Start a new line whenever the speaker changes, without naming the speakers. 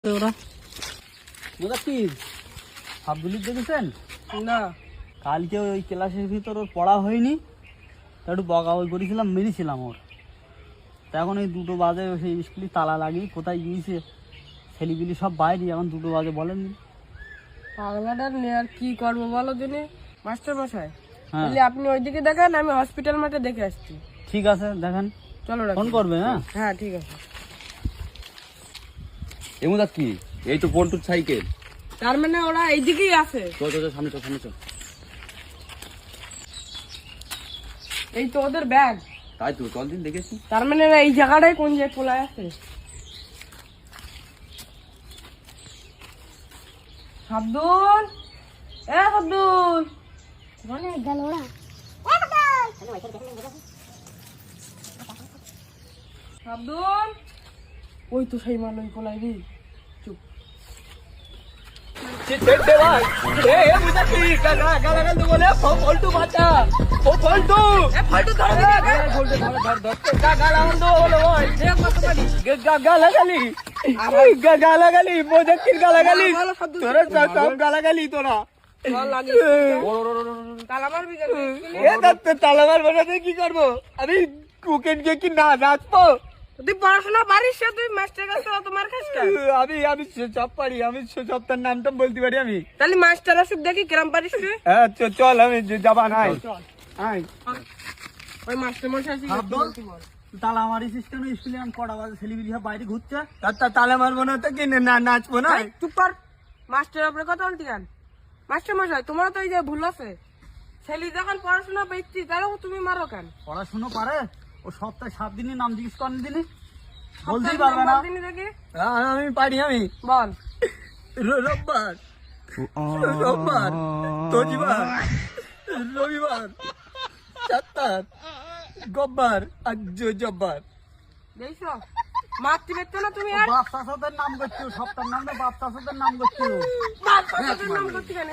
ওরা আব্দুলিক দেখেছেন
না,
কালকে ওই ক্লাসের ভিতর ওর পড়া হয়নি, একটু বকাবই করেছিলাম, মেরেছিলাম ওর। তা এখন এই 2টো বাজে সেই স্কুলে তালা লাগিয়ে কোথায় গিয়েছে, ছেলেগুলি সব বাইরে, এখন 2টো বাজে বলেননি।
পাগলাটার নিয়ে আর কি করবো বলো দিনে। মাস্টার মশাই,
হ্যাঁ
তাহলে আপনি ওইদিকে দেখেন, আমি হসপিটাল মাঠে দেখে আসছি।
ঠিক আছে, দেখেন,
চলো
ফোন করবে। হ্যাঁ
হ্যাঁ ঠিক আছে।
এমন কি? এই তো পল্টুর সাইকেল।
তার মানে ওরা এইদিকেই আছে।
চল চল চল, সামনে চল, সামনে চল।
এই তো ওদের ব্যাগ।
তাই তো, চল দিন দেখেছি।
তার মানে এরা এই জায়গাটাই কোন জায়গায় পোলায় আছে। আব্দুল, আব্দুল
অনেক গেল ওরা।
আব্দুল, ওই তো সেই মানুষ পোলাই রে। চুপ।
গালাগালি তোরা
তালা মারবি কেন?
কি করবো আমি? কুকেন গিয়ে কি না নাচবো?
তুই পড়াশোনা পারিস, তুই মাস্টার কাছে তোমার খাস
আমি আমি সব পারি, আমি সব তার নামটা বলতে পারি আমি।
তাহলে মাস্টার আসুক দেখি কিরম পারিস তুই।
হ্যাঁ চল, আমি যাবা নাই।
ওই মাস্টার মশাই
তালা মারিস কেন? স্কুলে আমি কটা বাজে ছেলেবিলি বাইরে ঘুরছে, তালা মারবো না তো কি না নাচবো না?
চুপ কর। মাস্টার আপনি কথা বলতে কেন? মাস্টার মশাই, তোমারও তো এই যে ভুল আছে। ছেলে যখন পড়াশোনা পেয়েছি তাহলে তুমি মারো কেন?
পড়াশুনো পারে ও, সপ্তাহে 7 দিনের নাম জিজ্ঞেস করেন দিনে বলতেই পারবে না।
দেখি
আমি পারি, আমি
বল।
রোববার, সোমবার, শনিবার, রবিবার, চারটার, গব্বার আর জব্বার।
দেখছো মাতৃ পেতো না তুমি আর
বাপ চাষাদের নাম করছো, সপ্তাহের নাম বাপ চাষাদের নাম করছো।
বাপ চাচাদের নাম করতে কেন?